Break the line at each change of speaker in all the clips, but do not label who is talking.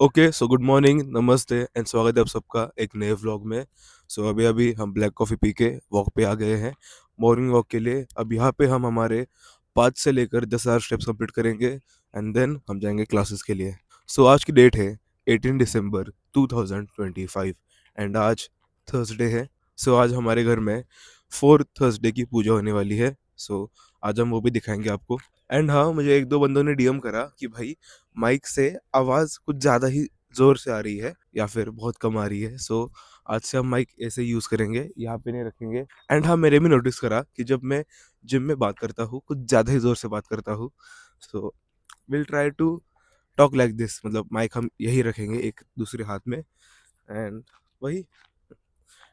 Okay so good morning, नमस्ते and स्वागत है आप सबका एक नए व्लॉग में। सो अभी अभी हम ब्लैक कॉफ़ी पी के वॉक पे आ गए हैं, मॉर्निंग वॉक के लिए। अब यहाँ पे हम हमारे 5 से लेकर 10,000 स्टेप्स कंप्लीट करेंगे एंड देन हम जाएंगे क्लासेस के लिए। सो आज की डेट है 18 दिसंबर 2025 एंड आज थर्सडे है। सो आज हमारे घर में फोर्थ थर्सडे की पूजा होने वाली है। सो आज हम वो भी दिखाएंगे आपको। एंड हाँ, मुझे एक दो बंदों ने डीएम करा कि भाई माइक से आवाज़ कुछ ज़्यादा ही ज़ोर से आ रही है या फिर बहुत कम आ रही है। सो आज से हम माइक ऐसे यूज़ करेंगे, यहाँ पे नहीं रखेंगे। एंड हाँ, मैंने भी नोटिस करा कि जब मैं जिम में बात करता हूँ कुछ ज़्यादा ही ज़ोर से बात करता हूँ। So will try to talk like this, मतलब माइक हम यही रखेंगे एक दूसरे हाथ में। एंड वही,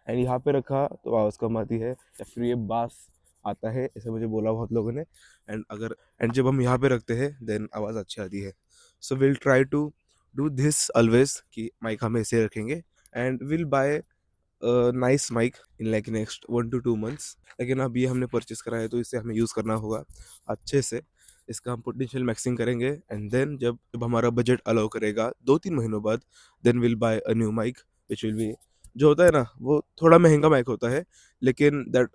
एंड यहाँ पे रखा तो आवाज़ कम आती है या फिर ये बास आता है, ऐसे मुझे बोला बहुत लोगों ने। एंड जब हम यहाँ पे रखते हैं देन आवाज़ अच्छी आती है। So will try to do this always कि माइक हम ऐसे रखेंगे and will buy nice mic in like next 1 to 2 months। लेकिन अब ये हमने परचेस करा है तो इसे हमें यूज़ करना होगा अच्छे से। इसका हम पोटेंशियल मैक्सिंग करेंगे एंड देन जब जब हमारा बजट अलाउ करेगा 2-3 महीनों बाद, then will buy a new mic which will be, जो होता है ना वो थोड़ा महंगा माइक होता है लेकिन that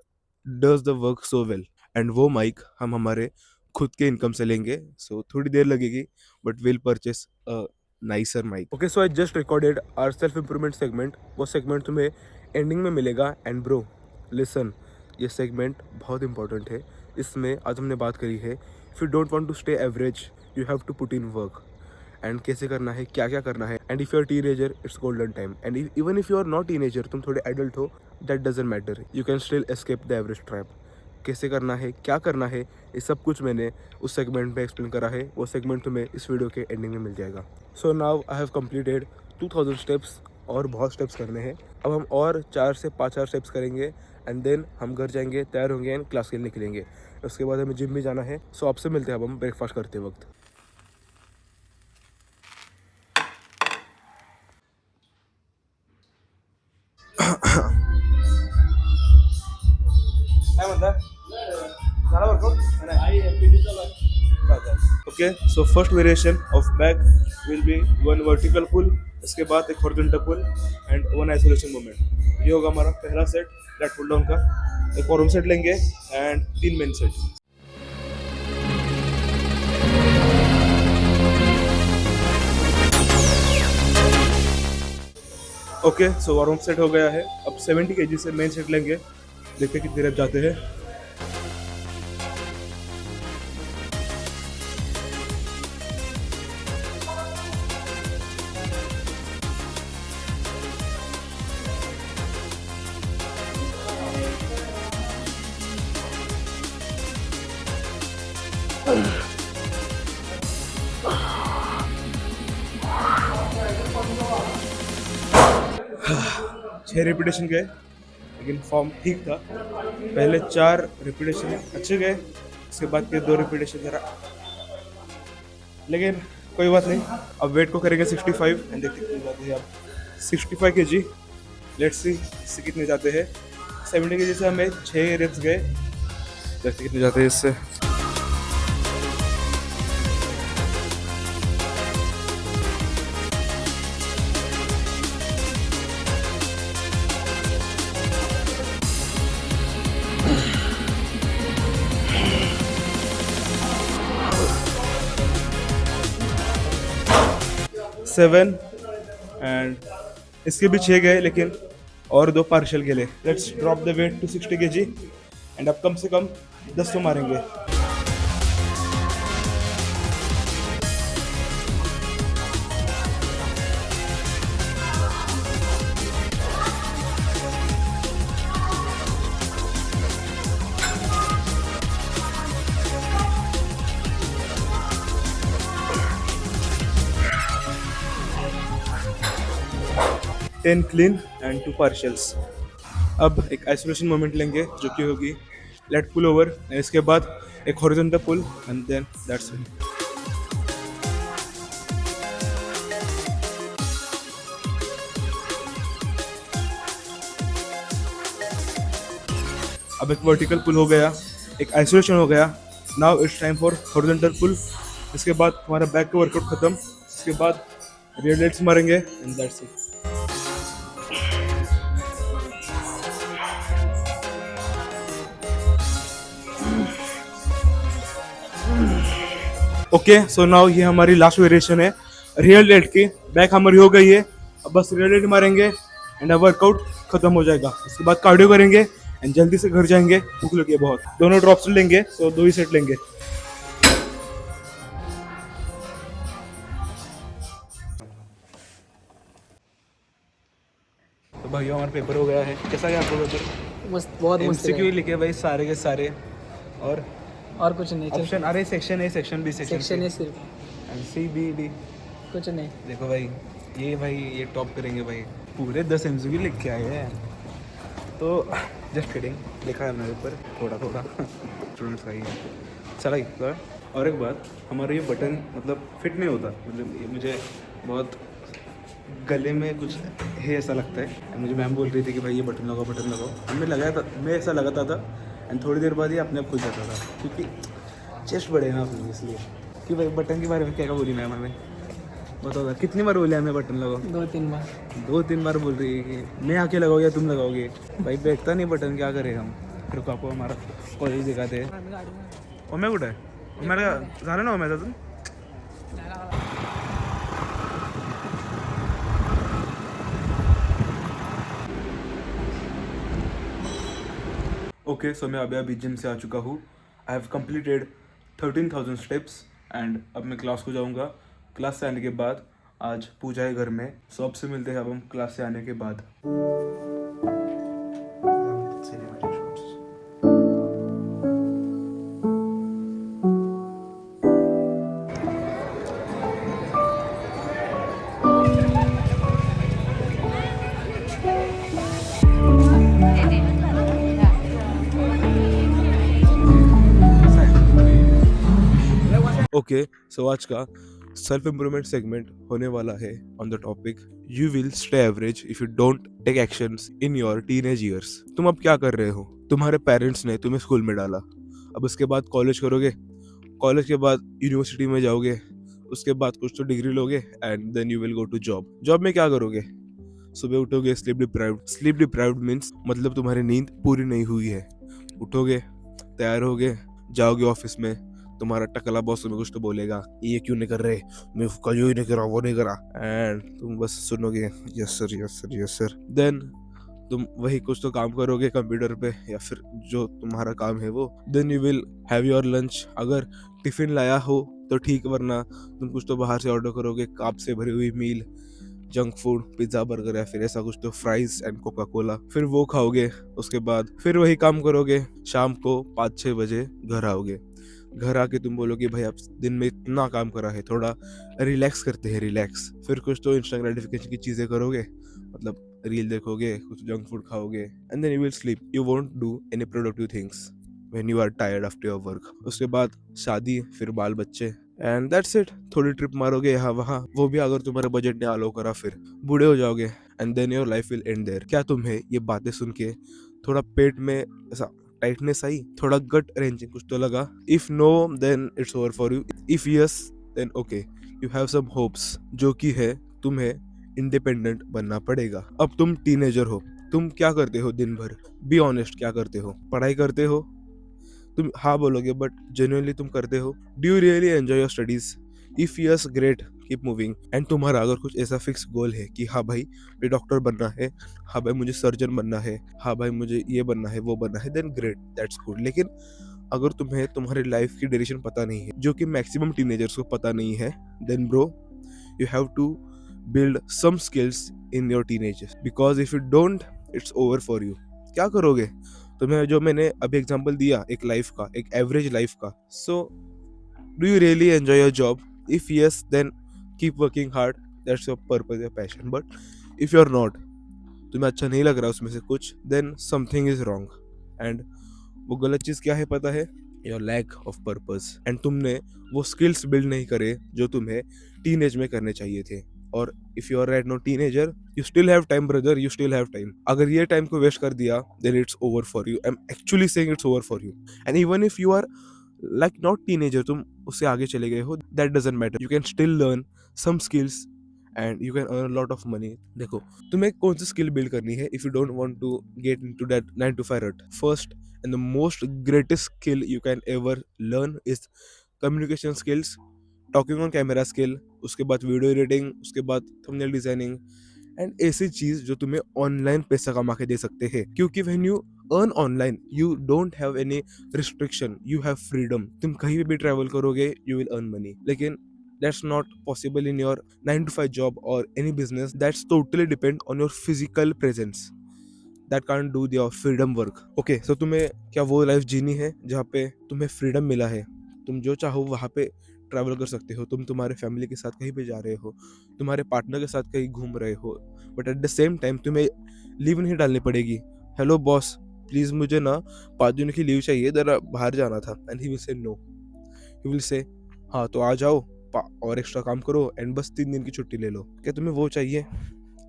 does the work so well. And वो माइक हम हमारे खुद के इनकम से लेंगे। सो थोड़ी देर लगेगी but will purchase a nicer mic. Okay, so I just recorded our self improvement segment. वो सेगमेंट तुम्हें एंडिंग में मिलेगा। एंड ब्रो लिसन, ये सेगमेंट बहुत इंपॉर्टेंट है। इसमें आज हमने बात करी है if you don't want to stay average you have to put in work. And कैसे करना है, क्या क्या करना है। And if you are teenager it's golden time. And even if you are not teenager, तुम थोड़े एडल्ट हो, that doesn't matter, you can still escape the average trap. कैसे करना है, क्या करना है, ये सब कुछ मैंने उस सेगमेंट में एक्सप्लेन करा है। वो सेगमेंट तुम्हें इस वीडियो के एंडिंग में मिल जाएगा। So now I have completed 2000 steps, और बहुत स्टेप्स करने हैं। अब हम और 4 से 5 स्टेप्स करेंगे एंड देन हम घर जाएंगे, तैयार होंगे एंड क्लास के लिए निकलेंगे। उसके बाद हमें जिम भी जाना है। सो आपसे मिलते हैं अब हम ब्रेकफास्ट करते वक्त। काय म्हणता, झाला workout? Okay, so first variation of back will be 1 vertical pull, इसके बाद एक horizontal pull and 1 isolation movement. ये होगा हमारा पहला सेट फ्लैट पुल डाउन का। एक और सेट लेंगे and 3 main set. Okay, so warm up set हो गया है। अब 70 kg से मेन सेट लेंगे, देखते हैं कितनी रेप जाते हैं। छः रिपीटेशन गए लेकिन फॉर्म ठीक था। पहले 4 रिपीटेशन अच्छे गए, उसके बाद के 2 रिपीटेशन जरा, लेकिन कोई बात नहीं। अब वेट को करेंगे 65 एंड देखते कितने जाते हैं। अब 65 kg, लेट्स सी इससे कितने जाते हैं। 70 kg से हमें 6 रेप्स गए, देखते कितने जाते हैं इससे। सेवन एंड इसके भी 6 गए लेकिन और 2 पार्शियल के लिए। Let's drop the weight to 60 kg and अब कम से कम 10 तो मारेंगे। Ten clean and 2 partials. अब एक आइसोलेशन मोमेंट लेंगे जो कि होगी लेट पुल ओवर, इसके बाद एक horizontal pull and then that's it. अब एक वर्टिकल पुल हो गया, एक आइसोलेशन हो गया। Now it's time for horizontal pull. इसके बाद हमारा बैक का वर्कआउट खत्म। इसके बाद रियल डेट्स मारेंगे and that's it. Okay so now ये हमारी लास्ट वेरिएशन है रियल डेट की. बैक हमारी हो गई है. अब बस रियल डेट मारेंगे एंड वर्कआउट खत्म हो जाएगा. उसके बाद कार्डियो करेंगे एंड जल्दी से घर जाएंगे. भूख लगी है बहुत. दोनों ड्रॉप्स लेंगे तो 2 ही सेट लेंगे. तो भाई हमारा पेपर हो गया है. कैसा गया आपका पेपर?
मस्त, बहुत मस्त
एमसीक्यू
है।
लिखे भाई सारे के सारे. और
और कुछ नहीं, चल
ऑप्शन अरे section A section B
section है सिर्फ,
एंड सी बी डी.
कुछ नहीं।
देखो भाई ये टॉप करेंगे भाई. पूरे 10 एमसीक्यू लिख के आए हैं. तो जस्ट किडिंग. लिखा है मेरे ऊपर थोड़ा थोड़ा. स्टूडेंट्स का ही है. चला ही. और एक बात, हमारा ये बटन मतलब फिट नहीं होता. मतलब ये मुझे बहुत गले में कुछ है ऐसा लगता है. मुझे मैम बोल रही थी कि भाई ये बटन लगाओ. हमें लगाया था, मैं ऐसा लगाता था एंड थोड़ी देर बाद ये अपने आप खुल जाता था क्योंकि चेस्ट बढ़ेगा अपनी. इसलिए कि भाई बटन के बारे में क्या क्या बोली मैम हमें बताओ था. कितनी बार बोले हमें बटन लगाओ?
2-3 बार.
2-3 बार बोल रही है कि मैं आके लगाओ या तुम लगाओगे. भाई बैठता नहीं बटन, क्या करें हम. फिर को आपको हमारा कॉलेज दिखाते हैं. ओम्या कुठं आहे? ओम्याला झालं ना ओम्याचं अजून. ओके सो मैं अभी जिम से आ चुका हूँ. I have completed 13,000 steps and अब मैं क्लास को जाऊँगा. क्लास से आने के बाद आज पूजा है घर में. सो अब से मिलते हैं अब हम क्लास से आने के बाद. ओके सो आज का सेल्फ इम्प्रूवमेंट सेगमेंट होने वाला है on the topic you will stay average if you don't take actions in your teenage years. तुम अब क्या कर रहे हो? तुम्हारे पेरेंट्स ने तुम्हें स्कूल में डाला. अब उसके बाद कॉलेज करोगे. कॉलेज के बाद यूनिवर्सिटी में जाओगे. उसके बाद कुछ तो डिग्री लोगे and then you will go to job. Job में क्या करोगे? सुबह उठोगे स्लीप डिप्राइव्ड मीन्स मतलब तुम्हारी नींद पूरी नहीं हुई है. उठोगे, तैयार होगे, जाओगे ऑफिस में. तुम्हारा टकला बॉस तुम्हें कुछ तो बोलेगा, ये क्यों नहीं कर रहे, मैं कल ही नहीं करा, वो नहीं करा. एंड तुम बस सुनोगे यस सर. देन तुम वही कुछ तो काम करोगे कंप्यूटर पे या फिर जो तुम्हारा काम है वो. Then you will have your lunch. अगर टिफिन लाया हो तो ठीक, वरना तुम कुछ तो बाहर से ऑर्डर करोगे. काप से भरी हुई मील, जंक फूड, पिज्जा, बर्गर या फिर ऐसा कुछ तो फ्राइज एंड कोका कोला. फिर वो खाओगे. उसके बाद फिर वही काम करोगे. शाम को 5-6 बजे घर आओगे. घर आके तुम बोलोगे भाई अब दिन में इतना काम करा है, थोड़ा रिलैक्स करते हैं. रिलैक्स. फिर कुछ तो इंस्टा ग्रेटिफिकेशन की चीजें करोगे, मतलब रील देखोगे, कुछ जंक फूड खाओगे and then you will sleep. You won't do any productive things when you are tired after your work. उसके बाद शादी, फिर बाल बच्चे एंड दैट्स इट. थोड़ी ट्रिप मारोगे यहाँ वहाँ, वो भी अगर तुम्हारे बजट ने अलाउ करा. फिर बूढ़े हो जाओगे and then your life will end there. क्या तुम्हें ये बातें सुन के थोड़ा पेट में ऐसा टाइटनेस आई, थोड़ा गट रेंजिंग कुछ तो लगा? If no then it's over for you. If yes then okay, you have some hopes, जो कि है तुम्हें इंडिपेंडेंट बनना पड़ेगा. अब तुम टीनेजर हो. तुम क्या करते हो दिन भर? बी ऑनेस्ट, क्या करते हो? पढ़ाई करते हो? तुम हाँ बोलोगे बट जेन्युइनली तुम करते हो? Do you really enjoy your studies? If yes great, keep moving. And तुम्हारा अगर कुछ ऐसा फिक्स गोल है कि हाँ भाई मुझे डॉक्टर बनना है, हाँ भाई मुझे सर्जन बनना है, हाँ भाई मुझे ये बनना है, वो बनना है, देन ग्रेट, दैट्स गुड. लेकिन अगर तुम्हें तुम्हारी लाइफ की डायरेक्शन पता नहीं है, जो कि मैक्सिमम टीनेजर्स को पता नहीं है, then bro you have to build some skills in your teenagers, because if you don't it's over for you. क्या करोगे? तुम्हें जो मैंने अभी एग्जांपल दिया एक लाइफ का, एक एवरेज लाइफ का. So do you really enjoy your job? If yes then keep working hard, that's your purpose, your passion. But if you are not, तुम्हें अच्छा नहीं लग रहा उसमें से कुछ, then something is wrong. And वो गलत चीज़ क्या है पता है? Your lack of purpose. And तुमने वो स्किल्स बिल्ड नहीं करे जो तुम्हें टीनेज में करने चाहिए थे. और if you are right no teenager, you still have time brother, you still have time. अगर ये टाइम को वेस्ट कर दिया then it's over for you. I am actually saying it's over for you. And even if you are like not teenager, तुम उससे आगे चले गए हो, that doesn't matter. You can still learn some skills and you can earn lot of money. देखो, तुम्हें कौन सी स्किल बिल्ड करनी है if you don't want to get into that 9 to 5 rut. First and the most greatest skill you can ever learn is communication skills, talking on camera skill, उसके बाद video editing, उसके बाद thumbnail designing and ऐसी चीज जो तुम्हें online पैसा कमा के दे सकते हैं। क्योंकि when you earn online you don't have any restriction, you have freedom. तुम कहीं भी ट्रैवल करोगे यू विल अर्न मनी। लेकिन that's not possible in your 9 to 5 job or any business that's totally depend on your physical presence that can't do your freedom work। okay, so तुम्हें क्या वो life जीनी है जहाँ पे तुम्हें freedom मिला है, तुम जो चाहो वहाँ पे ट्रैवल कर सकते हो, तुम तुम्हारे फैमिली के साथ कहीं पे जा रहे हो, तुम्हारे पार्टनर के साथ कहीं घूम रहे हो, but at the same time तुम्हें लीव नहीं डालनी पड़ेगी। हेलो बॉस, प्लीज मुझे ना 5 दिन की लीव चाहिए, जरा बाहर जाना था, and he will say no. He will say हाँ तो आ जाओ और एक्स्ट्रा काम करो एंड बस 3 दिन की छुट्टी ले लो। क्या तुम्हें वो चाहिए?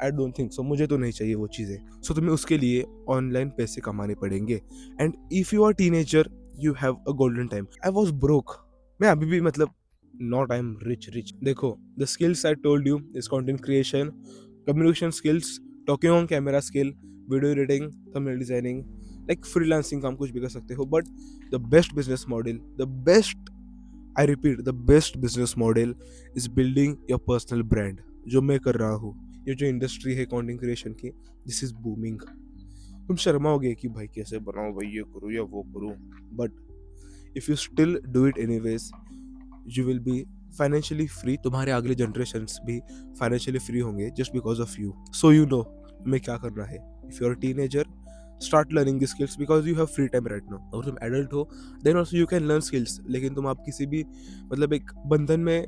आई डोंट थिंक सो, मुझे तो नहीं चाहिए वो चीज़ें। सो तुम्हें उसके लिए ऑनलाइन पैसे कमाने पड़ेंगे। And if you are teenager you have a golden time. I was broke, मैं अभी भी मतलब नॉट आई एम रिच। देखो, the skills I told you is content creation, communication skills, talking on camera skill, video editing, thumbnail designing, like freelancing काम कुछ भी कर सकते हो। But the best business model, the best, I repeat, the best business model is building your personal brand. जो मैं कर रहा हूँ, ये जो इंडस्ट्री है कंटेंट क्रिएशन की, दिस इज बूमिंग। तुम शर्माओगे कि भाई कैसे बनाओ, भाई ये करूँ या वो करूँ, but if you still do it anyways you will be financially free. तुम्हारे अगले जनरेशन्स भी फाइनेंशियली फ्री होंगे just because of you. So you know तुम्हें क्या करना है। If you are teenager start learning the skills because you have free time right now. और तुम एडल्ट हो then also you can learn skills, लेकिन तुम आप किसी भी मतलब एक बंधन में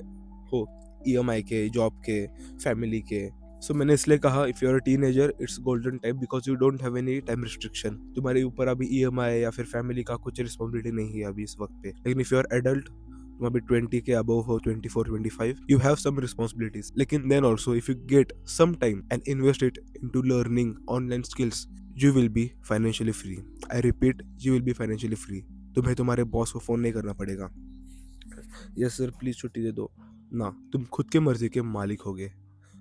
हो, ईएमआई के, जॉब के, फैमिली के। सो मैंने इसलिए कहा if you are teenager it's golden time because you don't have any time restriction. तुम्हारे ऊपर अभी ईएमआई या फिर फैमिली का कुछ रिस्पॉन्सिबिलिटी नहीं है अभी इस वक्त पे। लेकिन इफ यू आर एडल्ट, तुम अभी 20 के अबव हो, 24-25, यू हैव सम रिस्पॉन्सिबिलिटीज। लेकिन then also if you get some time and invest it into learning online skills you will be financially free. I repeat, you will be financially free. तुम्हें तुम्हारे boss को phone नहीं करना पड़ेगा, yes sir please छुट्टी दे दो ना, तुम खुद के मर्जी के मालिक होगे।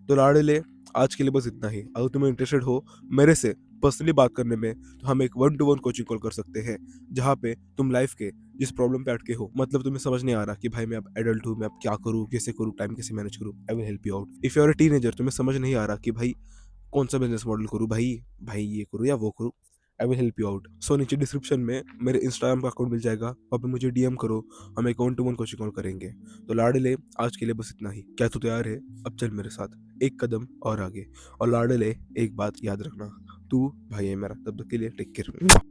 तो लाडले, आज के लिए बस इतना ही। अगर तुम्हें इंटरेस्टेड हो मेरे से पर्सनली बात करने में तो हम एक 1-to-1 कोचिंग कॉल कर सकते हैं, जहाँ पे तुम लाइफ के जिस प्रॉब्लम पे अटके हो, मतलब तुम्हें समझ नहीं आ रहा कि भाई मैं अब एडल्ट हूँ, मैं अब क्या करूँ, कैसे करूँ, टाइम कैसे मैनेज करूँ, I will help you out. If you are a teenager, तुम्हें समझ नहीं आ रहा कि भाई कौन सा बिजनेस मॉडल करूँ, भाई भाई ये करूँ या वो करूँ, I will help you out. So नीचे डिस्क्रिप्शन में मेरे इंस्टाग्राम का अकाउंट मिल जाएगा, वहाँ पे मुझे डीएम करो, हम एक 1-to-1 कोचिंग कॉल करेंगे। तो लाडले, आज के लिए बस इतना ही। क्या तू तैयार है? अब चल मेरे साथ एक कदम और आगे। और लाडले, एक बात याद रखना, तू भाई है मेरा। तब तक के लिए टेक केयर।